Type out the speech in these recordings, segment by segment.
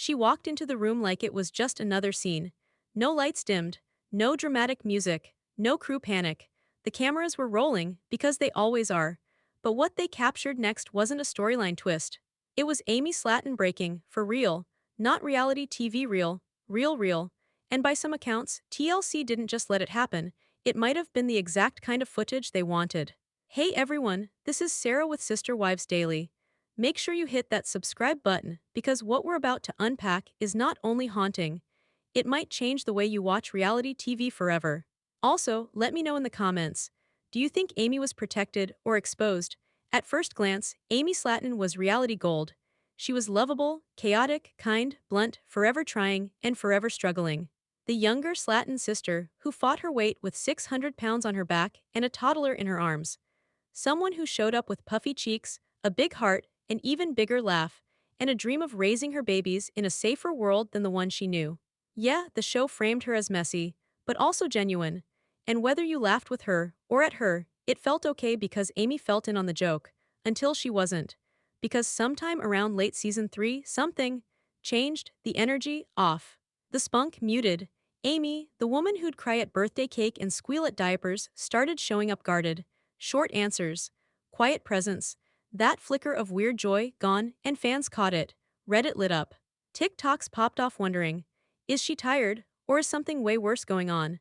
She walked into the room like it was just another scene. No lights dimmed, no dramatic music, no crew panic. The cameras were rolling, because they always are. But what they captured next wasn't a storyline twist. It was Amy Slaton breaking, for real, not reality TV real, real. And by some accounts, TLC didn't just let it happen, it might have been the exact kind of footage they wanted. Hey everyone, this is Sarah with Sister Wives Daily. Make sure you hit that subscribe button because what we're about to unpack is not only haunting, it might change the way you watch reality TV forever. Also, let me know in the comments, do you think Amy was protected or exposed? At first glance, Amy Slaton was reality gold. She was lovable, chaotic, kind, blunt, forever trying, and forever struggling. The younger Slaton sister, who fought her weight with 600 pounds on her back and a toddler in her arms. Someone who showed up with puffy cheeks, a big heart, an even bigger laugh, and a dream of raising her babies in a safer world than the one she knew. Yeah, the show framed her as messy, but also genuine. And whether you laughed with her or at her, it felt okay because Amy felt in on the joke, until she wasn't. Because sometime around late season 3, something changed, the energy off. The spunk muted. Amy, the woman who'd cry at birthday cake and squeal at diapers, started showing up guarded. Short answers, quiet presence, that flicker of weird joy gone, and fans caught it. Reddit lit up. TikToks popped off wondering, is she tired, or is something way worse going on?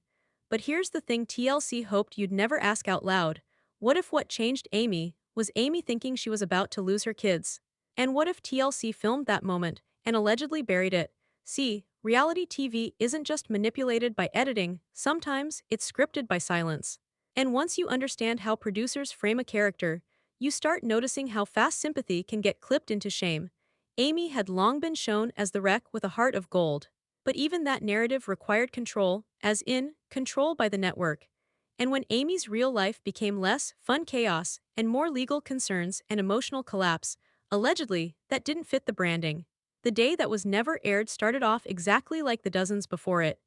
But here's the thing TLC hoped you'd never ask out loud. What if what changed Amy was Amy thinking she was about to lose her kids? And what if TLC filmed that moment and allegedly buried it? See, reality TV isn't just manipulated by editing, sometimes it's scripted by silence. And once you understand how producers frame a character, you start noticing how fast sympathy can get clipped into shame. Amy had long been shown as the wreck with a heart of gold. But even that narrative required control, as in, control by the network. And when Amy's real life became less fun chaos and more legal concerns and emotional collapse, allegedly, that didn't fit the branding. The day that was never aired started off exactly like the dozens before it.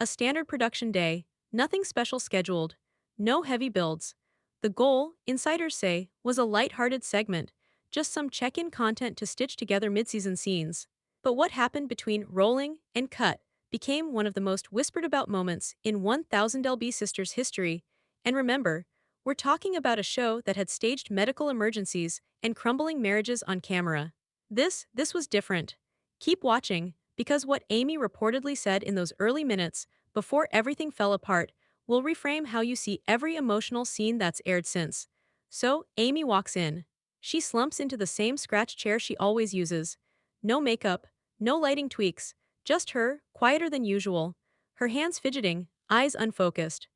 A standard production day, nothing special scheduled, no heavy builds. The goal, insiders say, was a light-hearted segment, just some check-in content to stitch together mid-season scenes. But what happened between rolling and cut became one of the most whispered about moments in 1000 LB Sisters history. And remember, we're talking about a show that had staged medical emergencies and crumbling marriages on camera. This was different. Keep watching, because what Amy reportedly said in those early minutes, before everything fell apart, will reframe how you see every emotional scene that's aired since. So, Amy walks in. She slumps into the same scratch chair she always uses. No makeup, no lighting tweaks, just her, quieter than usual. Her hands fidgeting, eyes unfocused.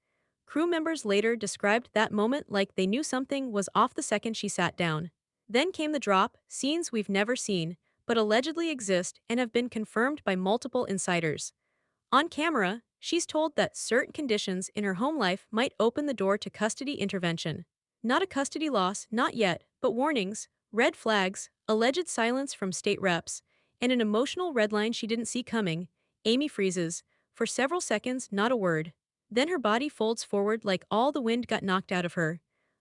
Crew members later described that moment like they knew something was off the second she sat down. Then came the drop, scenes we've never seen, but allegedly exist and have been confirmed by multiple insiders. On camera, she's told that certain conditions in her home life might open the door to custody intervention. Not a custody loss, not yet, but warnings, red flags, alleged silence from state reps, and an emotional red line she didn't see coming. Amy freezes. For several seconds, not a word. Then her body folds forward like all the wind got knocked out of her.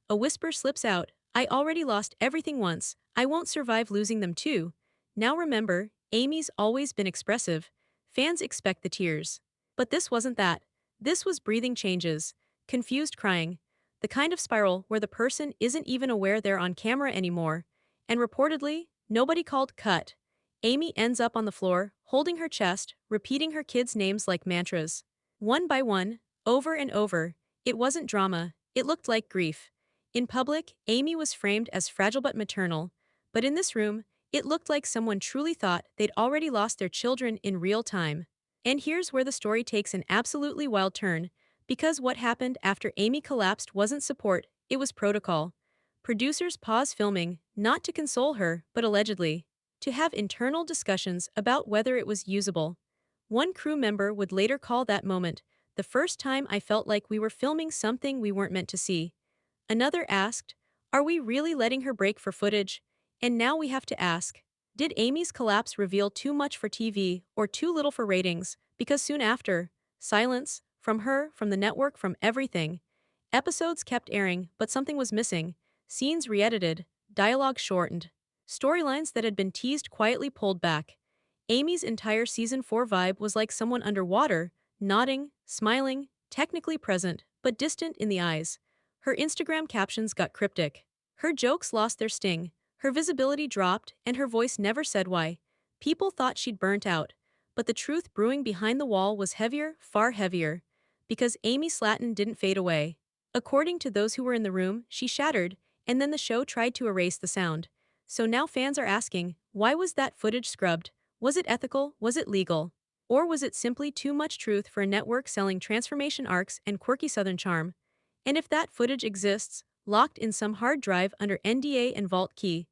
A whisper slips out, I already lost everything once, I won't survive losing them too. Now remember, Amy's always been expressive. Fans expect the tears. But this wasn't that. This was breathing changes, confused crying, the kind of spiral where the person isn't even aware they're on camera anymore. And reportedly, nobody called cut. Amy ends up on the floor, holding her chest, repeating her kids' names like mantras. One by one, over and over. It wasn't drama, it looked like grief. In public, Amy was framed as fragile but maternal. But in this room, it looked like someone truly thought they'd already lost their children in real time. And here's where the story takes an absolutely wild turn, because what happened after Amy collapsed wasn't support, it was protocol. Producers paused filming, not to console her, but allegedly, to have internal discussions about whether it was usable. One crew member would later call that moment, the first time I felt like we were filming something we weren't meant to see. Another asked, are we really letting her break for footage? And now we have to ask, did Amy's collapse reveal too much for TV or too little for ratings? Because soon after, silence, from her, from the network, from everything. Episodes kept airing, but something was missing. Scenes re-edited, dialogue shortened. Storylines that had been teased quietly pulled back. Amy's entire season 4 vibe was like someone underwater, nodding, smiling, technically present, but distant in the eyes. Her Instagram captions got cryptic. Her jokes lost their sting, her visibility dropped, and her voice never said why. People thought she'd burnt out, but the truth brewing behind the wall was heavier, far heavier. Because Amy Slaton didn't fade away. According to those who were in the room, she shattered, and then the show tried to erase the sound. So now fans are asking, why was that footage scrubbed? Was it ethical? Was it legal? Or was it simply too much truth for a network selling transformation arcs and quirky Southern charm? And if that footage exists, locked in some hard drive under NDA and vault key,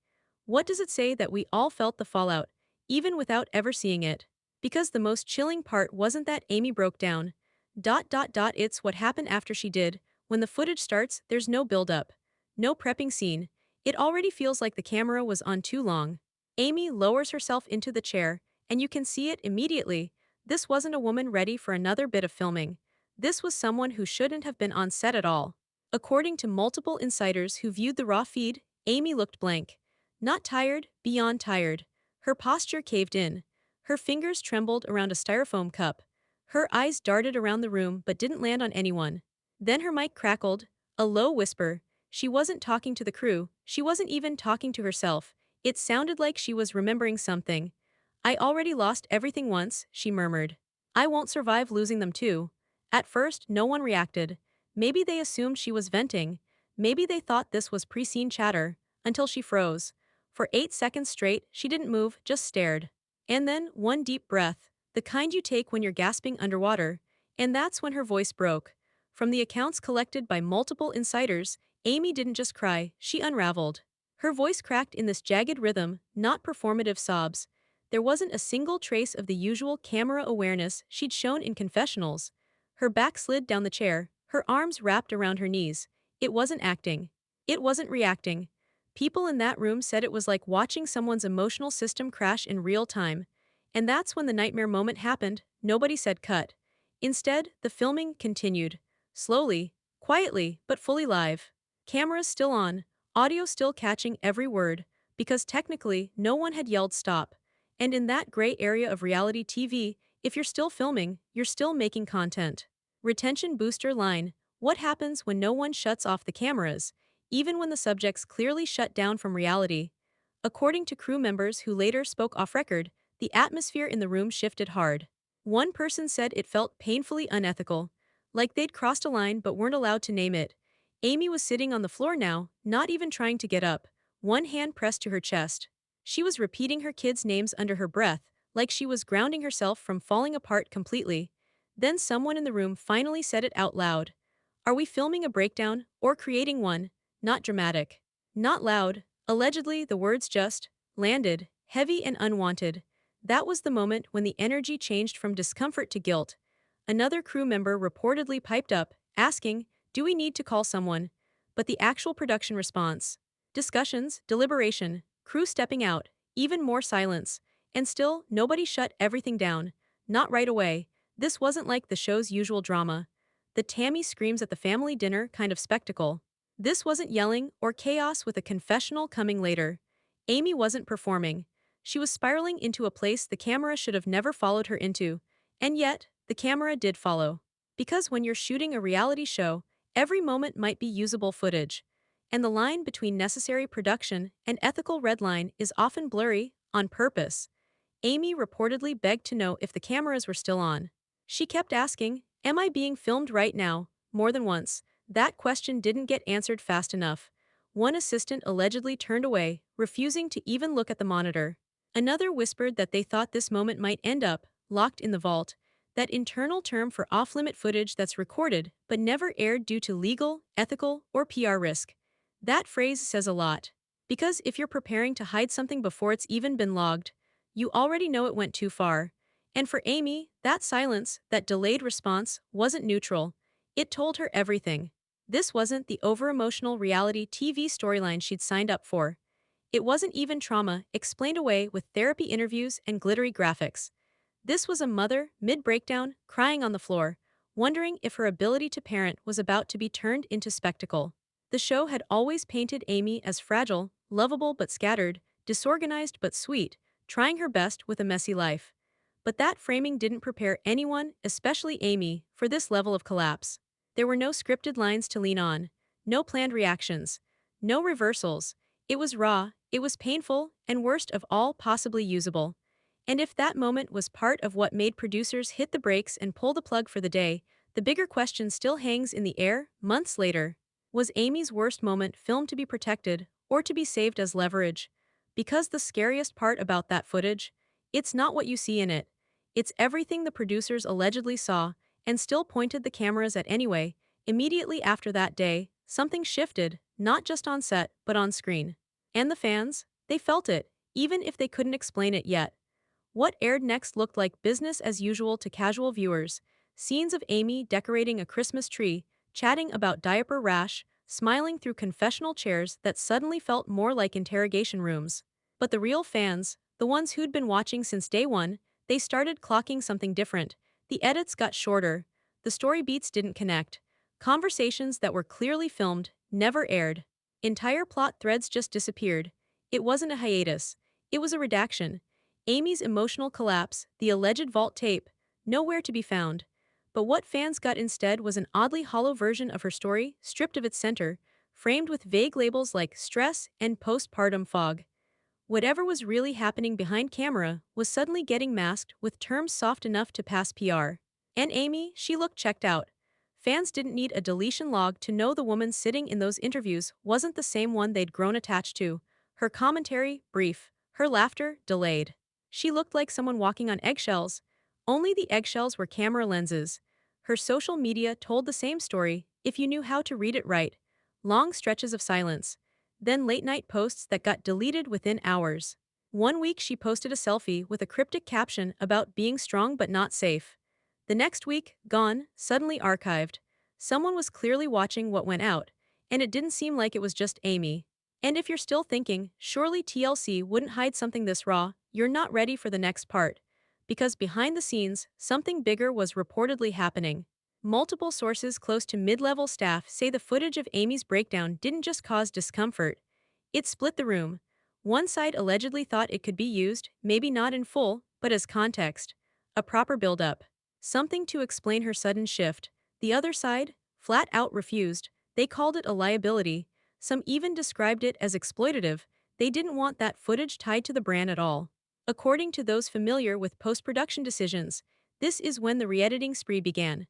what does it say that we all felt the fallout, even without ever seeing it? Because the most chilling part wasn't that Amy broke down. It's what happened after she did. When the footage starts, there's no build-up. No prepping scene. It already feels like the camera was on too long. Amy lowers herself into the chair, and you can see it immediately. This wasn't a woman ready for another bit of filming. This was someone who shouldn't have been on set at all. According to multiple insiders who viewed the raw feed, Amy looked blank. Not tired, beyond tired. Her posture caved in. Her fingers trembled around a styrofoam cup. Her eyes darted around the room but didn't land on anyone. Then her mic crackled, a low whisper. She wasn't talking to the crew, she wasn't even talking to herself. It sounded like she was remembering something. I already lost everything once, she murmured. I won't survive losing them too. At first, no one reacted. Maybe they assumed she was venting. Maybe they thought this was pre-scene chatter, until she froze. For 8 seconds straight, she didn't move, just stared. And then, one deep breath, the kind you take when you're gasping underwater. And that's when her voice broke. From the accounts collected by multiple insiders, Amy didn't just cry, she unraveled. Her voice cracked in this jagged rhythm, not performative sobs. There wasn't a single trace of the usual camera awareness she'd shown in confessionals. Her back slid down the chair, her arms wrapped around her knees. It wasn't acting. It wasn't reacting. People in that room said it was like watching someone's emotional system crash in real time. And that's when the nightmare moment happened. Nobody said cut. Instead, the filming continued. Slowly, quietly, but fully live. Cameras still on, audio still catching every word, because technically, no one had yelled stop. And in that gray area of reality TV, if you're still filming, you're still making content. Retention booster line. What happens when no one shuts off the cameras, even when the subjects clearly shut down from reality? According to crew members who later spoke off record, the atmosphere in the room shifted hard. One person said it felt painfully unethical, like they'd crossed a line but weren't allowed to name it. Amy was sitting on the floor now, not even trying to get up, one hand pressed to her chest. She was repeating her kids' names under her breath, like she was grounding herself from falling apart completely. Then someone in the room finally said it out loud. Are we filming a breakdown, or creating one? Not dramatic. Not loud. Allegedly, the words just landed, heavy and unwanted. That was the moment when the energy changed from discomfort to guilt. Another crew member reportedly piped up, asking, do we need to call someone? But the actual production response. Discussions, deliberation, crew stepping out, even more silence. And still, nobody shut everything down. Not right away. This wasn't like the show's usual drama. The Tammy screams at the family dinner kind of spectacle. This wasn't yelling or chaos with a confessional coming later. Amy wasn't performing. She was spiraling into a place the camera should have never followed her into. And yet, the camera did follow. Because when you're shooting a reality show, every moment might be usable footage. And the line between necessary production and ethical red line is often blurry, on purpose. Amy reportedly begged to know if the cameras were still on. She kept asking, am I being filmed right now? More than once. That question didn't get answered fast enough. One assistant allegedly turned away, refusing to even look at the monitor. Another whispered that they thought this moment might end up locked in the vault, that internal term for off-limit footage that's recorded but never aired due to legal, ethical, or PR risk. That phrase says a lot. Because if you're preparing to hide something before it's even been logged, you already know it went too far. And for Amy, that silence, that delayed response, wasn't neutral. It told her everything. This wasn't the over-emotional reality TV storyline she'd signed up for. It wasn't even trauma explained away with therapy interviews and glittery graphics. This was a mother, mid-breakdown, crying on the floor, wondering if her ability to parent was about to be turned into spectacle. The show had always painted Amy as fragile, lovable but scattered, disorganized but sweet, trying her best with a messy life. But that framing didn't prepare anyone, especially Amy, for this level of collapse. There were no scripted lines to lean on, no planned reactions, no reversals. It was raw, it was painful, and worst of all, possibly usable. And if that moment was part of what made producers hit the brakes and pull the plug for the day, the bigger question still hangs in the air, months later. Was Amy's worst moment filmed to be protected, or to be saved as leverage? Because the scariest part about that footage, it's not what you see in it. It's everything the producers allegedly saw, and still pointed the cameras at anyway. Immediately after that day, something shifted, not just on set, but on screen. And the fans? They felt it, even if they couldn't explain it yet. What aired next looked like business as usual to casual viewers. Scenes of Amy decorating a Christmas tree, chatting about diaper rash, smiling through confessional chairs that suddenly felt more like interrogation rooms. But the real fans, the ones who'd been watching since day one, they started clocking something different. The edits got shorter. The story beats didn't connect. Conversations that were clearly filmed never aired. Entire plot threads just disappeared. It wasn't a hiatus. It was a redaction. Amy's emotional collapse, the alleged vault tape, nowhere to be found. But what fans got instead was an oddly hollow version of her story, stripped of its center, framed with vague labels like stress and postpartum fog. Whatever was really happening behind camera was suddenly getting masked with terms soft enough to pass PR. And Amy, she looked checked out. Fans didn't need a deletion log to know the woman sitting in those interviews wasn't the same one they'd grown attached to. Her commentary, brief. Her laughter, delayed. She looked like someone walking on eggshells. Only the eggshells were camera lenses. Her social media told the same story, if you knew how to read it right. Long stretches of silence. Then late-night posts that got deleted within hours. One week she posted a selfie with a cryptic caption about being strong but not safe. The next week, gone, suddenly archived. Someone was clearly watching what went out, and it didn't seem like it was just Amy. And if you're still thinking, surely TLC wouldn't hide something this raw, you're not ready for the next part. Because behind the scenes, something bigger was reportedly happening. Multiple sources close to mid-level staff say the footage of Amy's breakdown didn't just cause discomfort. It split the room. One side allegedly thought it could be used, maybe not in full, but as context. A proper build-up. Something to explain her sudden shift. The other side, flat out refused. They called it a liability. Some even described it as exploitative. They didn't want that footage tied to the brand at all. According to those familiar with post-production decisions, this is when the re-editing spree began.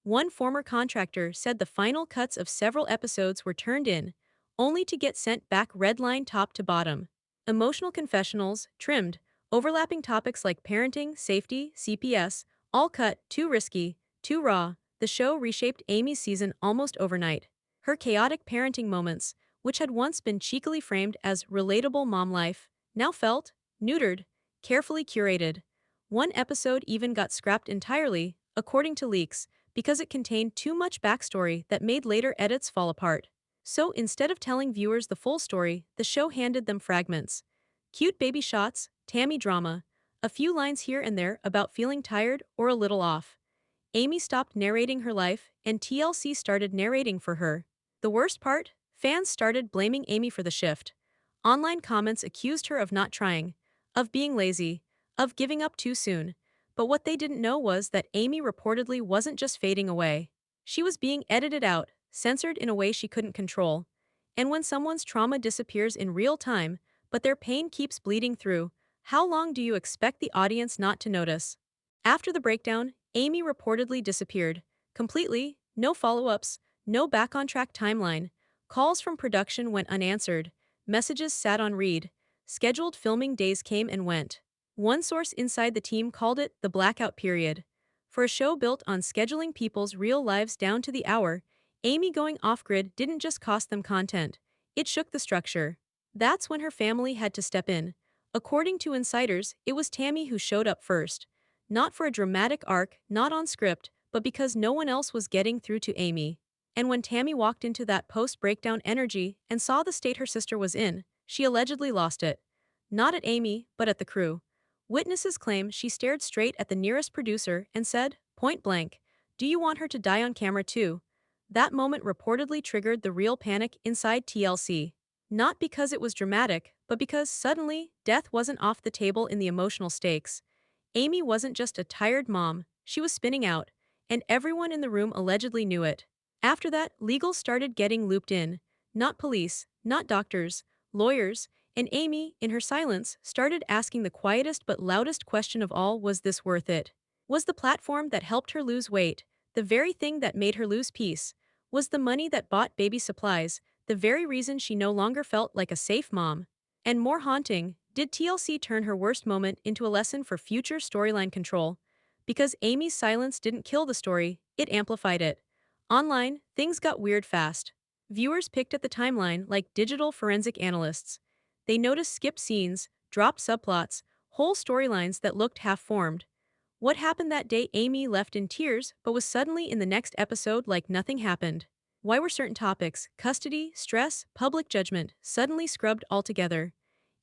One former contractor said the final cuts of several episodes were turned in, only to get sent back redlined top to bottom. Emotional confessionals, trimmed, overlapping topics like parenting, safety, CPS, all cut, too risky, too raw. The show reshaped Amy's season almost overnight. Her chaotic parenting moments, which had once been cheekily framed as relatable mom life, now felt neutered, carefully curated. One episode even got scrapped entirely, according to leaks, because it contained too much backstory that made later edits fall apart. So instead of telling viewers the full story, the show handed them fragments. Cute baby shots, Tammy drama, a few lines here and there about feeling tired or a little off. Amy stopped narrating her life, and TLC started narrating for her. The worst part? Fans started blaming Amy for the shift. Online comments accused her of not trying, of being lazy, of giving up too soon. But what they didn't know was that Amy reportedly wasn't just fading away. She was being edited out, censored in a way she couldn't control. And when someone's trauma disappears in real time, but their pain keeps bleeding through, how long do you expect the audience not to notice? After the breakdown, Amy reportedly disappeared. Completely, no follow-ups, no back-on-track timeline. Calls from production went unanswered. Messages sat on read. Scheduled filming days came and went. One source inside the team called it the blackout period. For a show built on scheduling people's real lives down to the hour, Amy going off-grid didn't just cost them content. It shook the structure. That's when her family had to step in. According to insiders, it was Tammy who showed up first. Not for a dramatic arc, not on script, but because no one else was getting through to Amy. And when Tammy walked into that post-breakdown energy and saw the state her sister was in, she allegedly lost it. Not at Amy, but at the crew. Witnesses claim she stared straight at the nearest producer and said, point blank, "Do you want her to die on camera too?" That moment reportedly triggered the real panic inside TLC. Not because it was dramatic, but because suddenly, death wasn't off the table in the emotional stakes. Amy wasn't just a tired mom, she was spinning out, and everyone in the room allegedly knew it. After that, legal started getting looped in. Not police, not doctors, lawyers, and Amy, in her silence, started asking the quietest but loudest question of all: was this worth it? Was the platform that helped her lose weight the very thing that made her lose peace? Was the money that bought baby supplies the very reason she no longer felt like a safe mom? And more haunting, did TLC turn her worst moment into a lesson for future storyline control? Because Amy's silence didn't kill the story, it amplified it. Online, things got weird fast. Viewers picked at the timeline like digital forensic analysts. They noticed skipped scenes, dropped subplots, whole storylines that looked half-formed. What happened that day Amy left in tears but was suddenly in the next episode like nothing happened? Why were certain topics, custody, stress, public judgment, suddenly scrubbed altogether?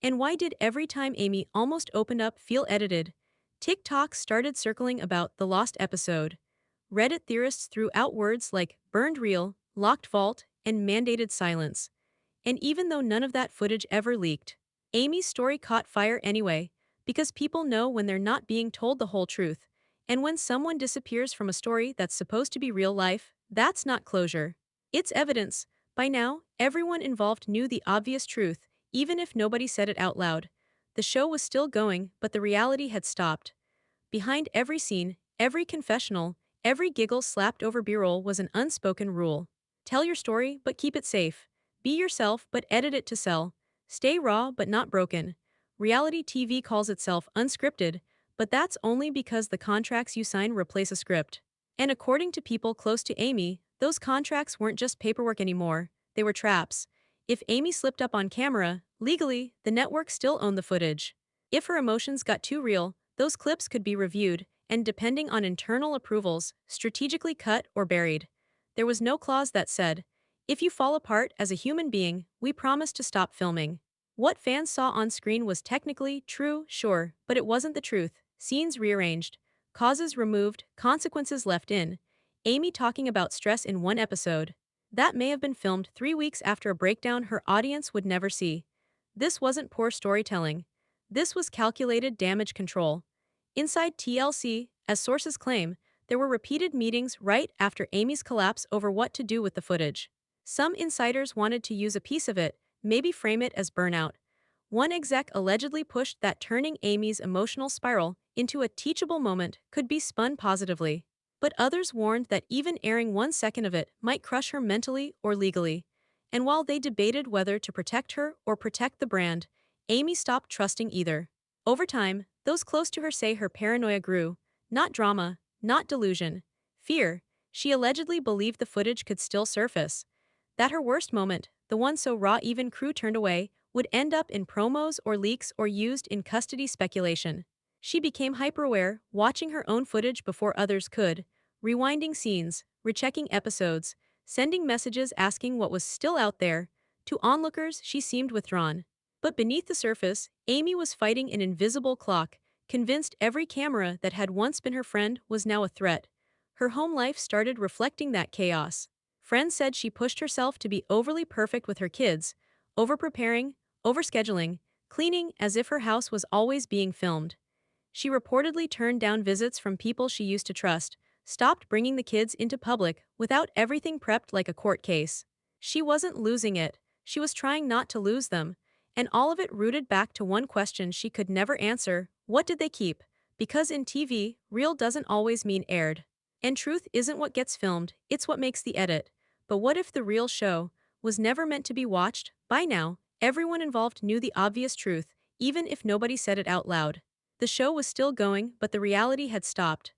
And why did every time Amy almost opened up feel edited? TikTok started circling about the lost episode. Reddit theorists threw out words like burned reel, locked vault, and mandated silence. And even though none of that footage ever leaked, Amy's story caught fire anyway, because people know when they're not being told the whole truth. And when someone disappears from a story that's supposed to be real life, that's not closure. It's evidence. By now, everyone involved knew the obvious truth, even if nobody said it out loud. The show was still going, but the reality had stopped. Behind every scene, every confessional, every giggle slapped over B-roll was an unspoken rule. Tell your story, but keep it safe. Be yourself, but edit it to sell. Stay raw, but not broken. Reality TV calls itself unscripted, but that's only because the contracts you sign replace a script. And according to people close to Amy, those contracts weren't just paperwork anymore, they were traps. If Amy slipped up on camera, legally, the network still owned the footage. If her emotions got too real, those clips could be reviewed, and depending on internal approvals, strategically cut or buried. There was no clause that said, if you fall apart as a human being, we promise to stop filming. What fans saw on screen was technically true, sure, but it wasn't the truth. Scenes rearranged, causes removed, consequences left in. Amy talking about stress in one episode. That may have been filmed 3 weeks after a breakdown her audience would never see. This wasn't poor storytelling. This was calculated damage control. Inside TLC, as sources claim, there were repeated meetings right after Amy's collapse over what to do with the footage. Some insiders wanted to use a piece of it, maybe frame it as burnout. One exec allegedly pushed that turning Amy's emotional spiral into a teachable moment could be spun positively. But others warned that even airing 1 second of it might crush her mentally or legally. And while they debated whether to protect her or protect the brand, Amy stopped trusting either. Over time, those close to her say her paranoia grew. Not drama, not delusion. Fear. She allegedly believed the footage could still surface. That her worst moment, the one so raw even crew turned away, would end up in promos or leaks or used in custody speculation. She became hyper-aware, watching her own footage before others could, rewinding scenes, rechecking episodes, sending messages asking what was still out there. To onlookers, she seemed withdrawn. But beneath the surface, Amy was fighting an invisible clock, convinced every camera that had once been her friend was now a threat. Her home life started reflecting that chaos. Friends said she pushed herself to be overly perfect with her kids, over-preparing, overscheduling, cleaning as if her house was always being filmed. She reportedly turned down visits from people she used to trust, stopped bringing the kids into public without everything prepped like a court case. She wasn't losing it, she was trying not to lose them, and all of it rooted back to one question she could never answer: what did they keep? Because in TV, real doesn't always mean aired. And truth isn't what gets filmed, it's what makes the edit. But what if the real show was never meant to be watched? By now, everyone involved knew the obvious truth, even if nobody said it out loud. The show was still going, but the reality had stopped.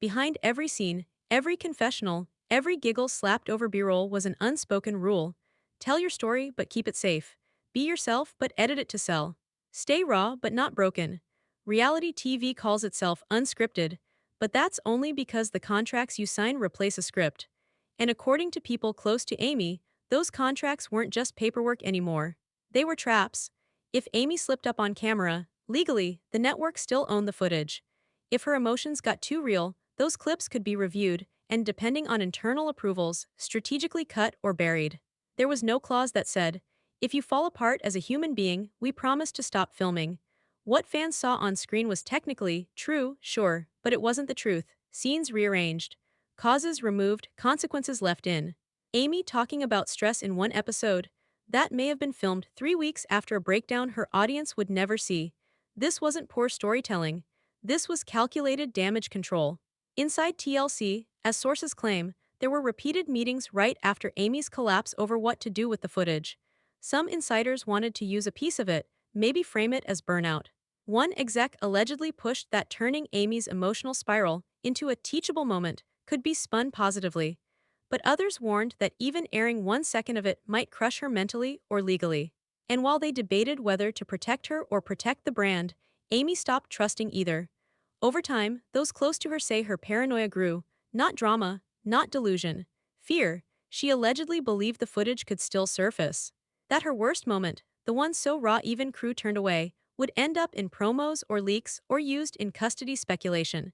Behind every scene, every confessional, every giggle slapped over B-roll was an unspoken rule. Tell your story, but keep it safe. Be yourself, but edit it to sell. Stay raw, but not broken. Reality TV calls itself unscripted, but that's only because the contracts you sign replace a script. And according to people close to Amy, those contracts weren't just paperwork anymore. They were traps. If Amy slipped up on camera, legally, the network still owned the footage. If her emotions got too real, those clips could be reviewed, and depending on internal approvals, strategically cut or buried. There was no clause that said, If you fall apart as a human being, we promise to stop filming. What fans saw on screen was technically true, sure, but it wasn't the truth. Scenes rearranged, causes removed, consequences left in. Amy talking about stress in one episode. That may have been filmed 3 weeks after a breakdown her audience would never see. This wasn't poor storytelling. This was calculated damage control. Inside TLC, as sources claim, there were repeated meetings right after Amy's collapse over what to do with the footage. Some insiders wanted to use a piece of it, maybe frame it as burnout. One exec allegedly pushed that turning Amy's emotional spiral into a teachable moment could be spun positively. But others warned that even airing 1 second of it might crush her mentally or legally. And while they debated whether to protect her or protect the brand, Amy stopped trusting either. Over time, those close to her say her paranoia grew, not drama, not delusion, fear. She allegedly believed the footage could still surface. That her worst moment, the one so raw even crew turned away, would end up in promos or leaks or used in custody speculation.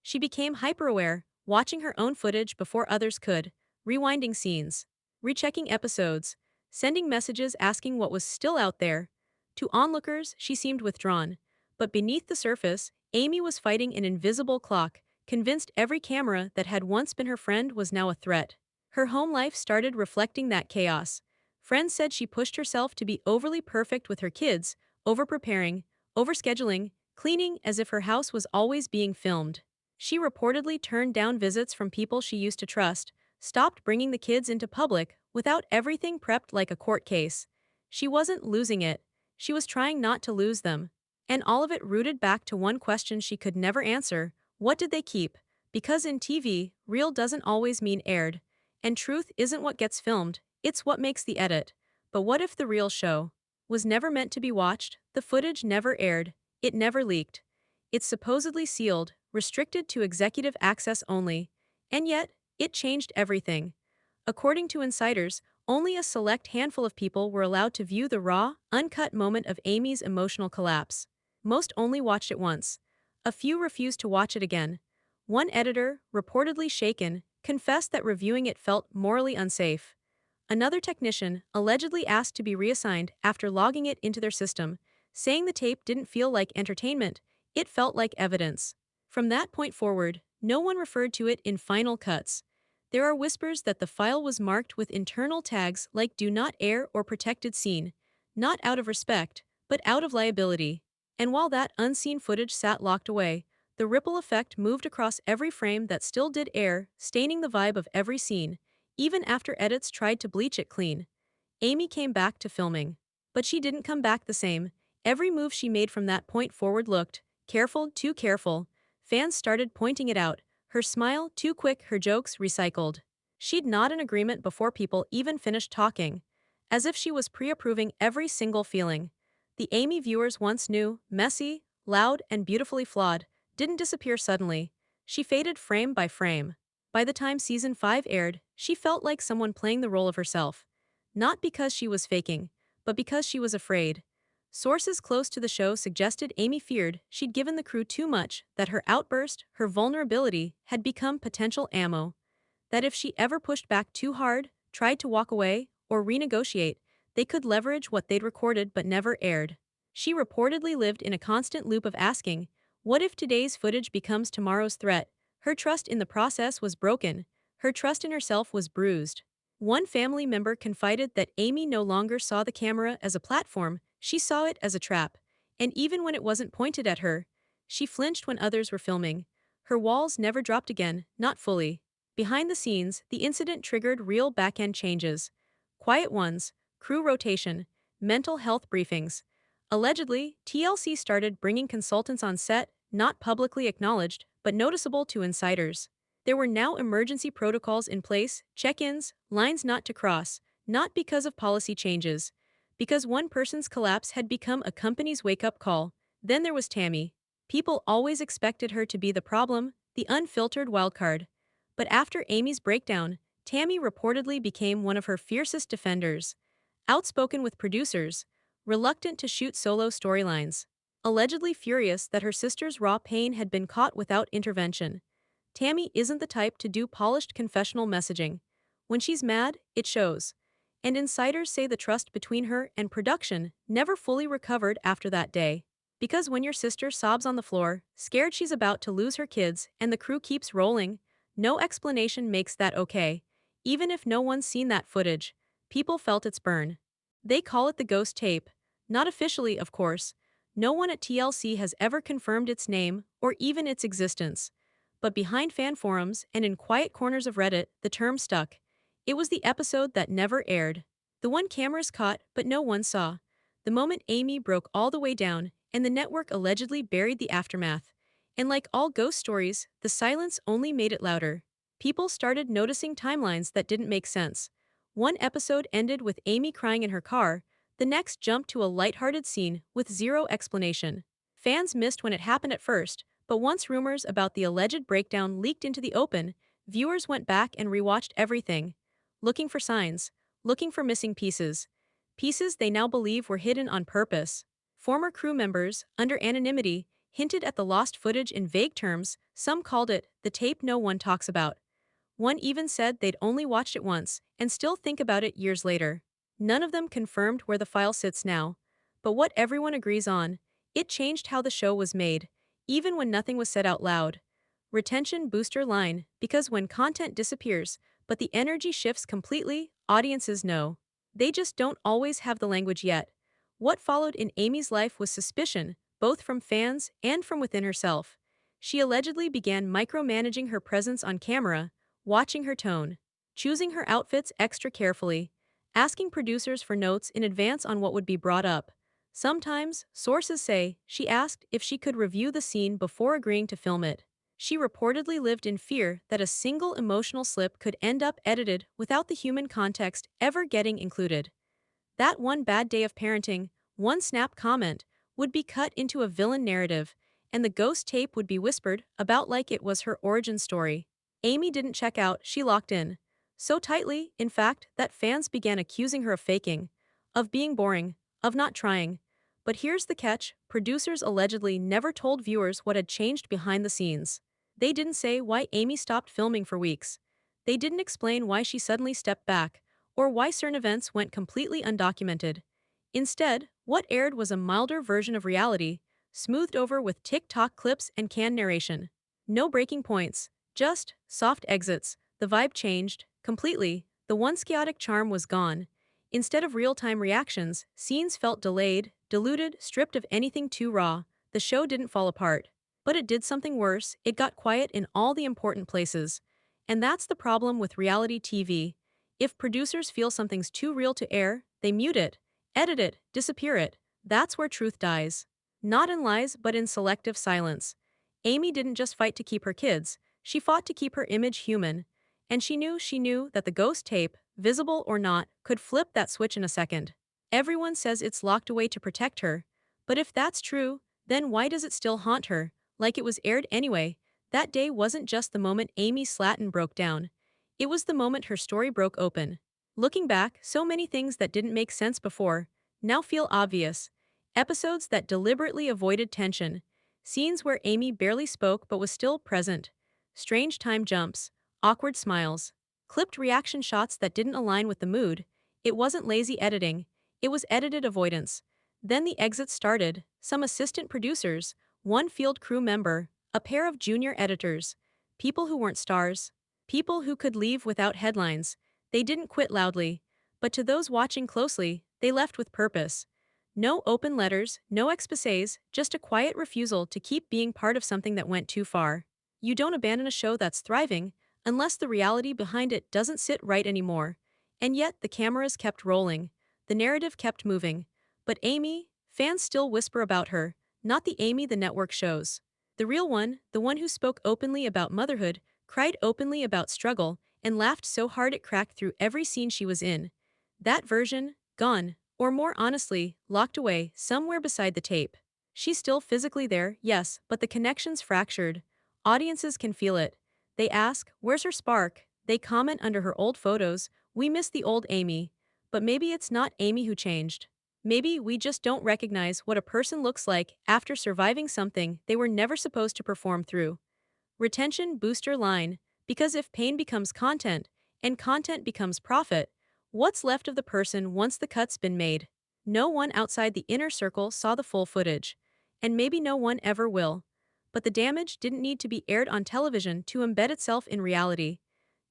She became hyper-aware, watching her own footage before others could, rewinding scenes, rechecking episodes, sending messages asking what was still out there. To onlookers, she seemed withdrawn. But beneath the surface, Amy was fighting an invisible clock, convinced every camera that had once been her friend was now a threat. Her home life started reflecting that chaos. Friends said she pushed herself to be overly perfect with her kids, over-preparing, over-scheduling, cleaning as if her house was always being filmed. She reportedly turned down visits from people she used to trust, stopped bringing the kids into public without everything prepped like a court case. She wasn't losing it. She was trying not to lose them. And all of it rooted back to one question she could never answer: what did they keep? Because in TV, real doesn't always mean aired. And truth isn't what gets filmed, it's what makes the edit. But what if the real show was never meant to be watched? The footage never aired, it never leaked. It's supposedly sealed, restricted to executive access only. And yet, it changed everything. According to insiders, only a select handful of people were allowed to view the raw, uncut moment of Amy's emotional collapse. Most only watched it once. A few refused to watch it again. One editor, reportedly shaken, confessed that reviewing it felt morally unsafe. Another technician, allegedly asked to be reassigned after logging it into their system, saying the tape didn't feel like entertainment, it felt like evidence. From that point forward, no one referred to it in final cuts. There are whispers that the file was marked with internal tags like "Do Not Air" or "Protected Scene," not out of respect, but out of liability. And while that unseen footage sat locked away, the ripple effect moved across every frame that still did air, staining the vibe of every scene, even after edits tried to bleach it clean. Amy came back to filming. But she didn't come back the same. Every move she made from that point forward looked careful, too careful. Fans started pointing it out. Her smile, too quick, her jokes, recycled. She'd nod in agreement before people even finished talking, as if she was pre-approving every single feeling. The Amy viewers once knew, messy, loud, and beautifully flawed, didn't disappear suddenly. She faded frame by frame. By the time season 5 aired, she felt like someone playing the role of herself. Not because she was faking, but because she was afraid. Sources close to the show suggested Amy feared she'd given the crew too much, that her outburst, her vulnerability, had become potential ammo. That if she ever pushed back too hard, tried to walk away, or renegotiate, they could leverage what they'd recorded but never aired. She reportedly lived in a constant loop of asking, what if today's footage becomes tomorrow's threat? Her trust in the process was broken. Her trust in herself was bruised. One family member confided that Amy no longer saw the camera as a platform, she saw it as a trap. And even when it wasn't pointed at her, she flinched when others were filming. Her walls never dropped again, not fully. Behind the scenes, the incident triggered real back-end changes. Quiet ones, crew rotation, mental health briefings. Allegedly, TLC started bringing consultants on set, not publicly acknowledged, but noticeable to insiders. There were now emergency protocols in place, check-ins, lines not to cross, not because of policy changes, because one person's collapse had become a company's wake-up call. Then there was Tammy. People always expected her to be the problem, the unfiltered wildcard. But after Amy's breakdown, Tammy reportedly became one of her fiercest defenders. Outspoken with producers, reluctant to shoot solo storylines, allegedly furious that her sister's raw pain had been caught without intervention. Tammy isn't the type to do polished confessional messaging. When she's mad, it shows. And insiders say the trust between her and production never fully recovered after that day. Because when your sister sobs on the floor, scared she's about to lose her kids, and the crew keeps rolling, no explanation makes that okay. Even if no one's seen that footage, people felt its burn. They call it the ghost tape. Not officially, of course. No one at TLC has ever confirmed its name or even its existence. But behind fan forums and in quiet corners of Reddit, the term stuck. It was the episode that never aired. The one cameras caught but no one saw. The moment Amy broke all the way down and the network allegedly buried the aftermath. And like all ghost stories, the silence only made it louder. People started noticing timelines that didn't make sense. One episode ended with Amy crying in her car, the next jumped to a lighthearted scene with zero explanation. Fans missed when it happened at first, but once rumors about the alleged breakdown leaked into the open, viewers went back and rewatched everything. Looking for signs, looking for missing pieces. Pieces they now believe were hidden on purpose. Former crew members, under anonymity, hinted at the lost footage in vague terms, some called it the tape no one talks about. One even said they'd only watched it once and still think about it years later. None of them confirmed where the file sits now. But what everyone agrees on, it changed how the show was made, even when nothing was said out loud. Retention booster line, because when content disappears, but the energy shifts completely, audiences know. They just don't always have the language yet. What followed in Amy's life was suspicion, both from fans and from within herself. She allegedly began micromanaging her presence on camera, watching her tone, choosing her outfits extra carefully, asking producers for notes in advance on what would be brought up. Sometimes, sources say, she asked if she could review the scene before agreeing to film it. She reportedly lived in fear that a single emotional slip could end up edited without the human context ever getting included. That one bad day of parenting, one snap comment, would be cut into a villain narrative, and the ghost tape would be whispered about like it was her origin story. Amy didn't check out, she locked in. So tightly, in fact, that fans began accusing her of faking, of being boring, of not trying. But here's the catch, producers allegedly never told viewers what had changed behind the scenes. They didn't say why Amy stopped filming for weeks. They didn't explain why she suddenly stepped back, or why certain events went completely undocumented. Instead, what aired was a milder version of reality, smoothed over with TikTok clips and canned narration. No breaking points, just soft exits. The vibe changed completely. The once chaotic charm was gone. Instead of real-time reactions, scenes felt delayed, diluted, stripped of anything too raw. The show didn't fall apart. But it did something worse, it got quiet in all the important places. And that's the problem with reality TV. If producers feel something's too real to air, they mute it, edit it, disappear it. That's where truth dies. Not in lies, but in selective silence. Amy didn't just fight to keep her kids, she fought to keep her image human. And she knew that the ghost tape, visible or not, could flip that switch in a second. Everyone says it's locked away to protect her. But if that's true, then why does it still haunt her? Like it was aired anyway. That day wasn't just the moment Amy Slaton broke down. It was the moment her story broke open. Looking back, so many things that didn't make sense before now feel obvious. Episodes that deliberately avoided tension. Scenes where Amy barely spoke but was still present. Strange time jumps. Awkward smiles. Clipped reaction shots that didn't align with the mood. It wasn't lazy editing. It was edited avoidance. Then the exits started. Some assistant producers, one field crew member, a pair of junior editors. People who weren't stars. People who could leave without headlines. They didn't quit loudly. But to those watching closely, they left with purpose. No open letters, no exposés, just a quiet refusal to keep being part of something that went too far. You don't abandon a show that's thriving unless the reality behind it doesn't sit right anymore. And yet, the cameras kept rolling. The narrative kept moving. But Amy, fans still whisper about her, not the Amy the network shows. The real one, the one who spoke openly about motherhood, cried openly about struggle, and laughed so hard it cracked through every scene she was in. That version, gone, or more honestly, locked away somewhere beside the tape. She's still physically there, yes, but the connection's fractured. Audiences can feel it. They ask, where's her spark? They comment under her old photos, we miss the old Amy. But maybe it's not Amy who changed. Maybe we just don't recognize what a person looks like after surviving something they were never supposed to perform through. Retention booster line, because if pain becomes content, and content becomes profit, What's left of the person once the cut's been made? No one outside the inner circle saw the full footage. And maybe no one ever will. But the damage didn't need to be aired on television to embed itself in reality.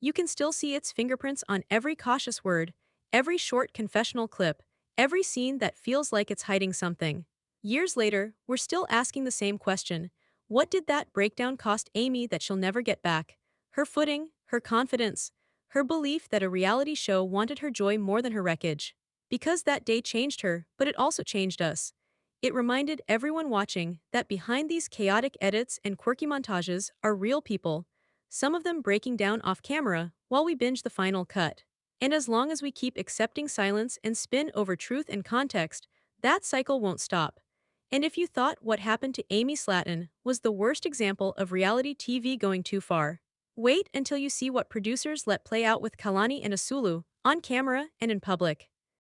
You can still see its fingerprints on every cautious word, every short confessional clip, every scene that feels like it's hiding something. Years later, we're still asking the same question. What did that breakdown cost Amy that she'll never get back? Her footing, her confidence, her belief that a reality show wanted her joy more than her wreckage. Because that day changed her, but it also changed us. It reminded everyone watching that behind these chaotic edits and quirky montages are real people, some of them breaking down off camera while we binge the final cut. And as long as we keep accepting silence and spin over truth and context, that cycle won't stop. And if you thought what happened to Amy Slaton was the worst example of reality TV going too far, wait until you see what producers let play out with Kalani and Asulu, on camera and in public.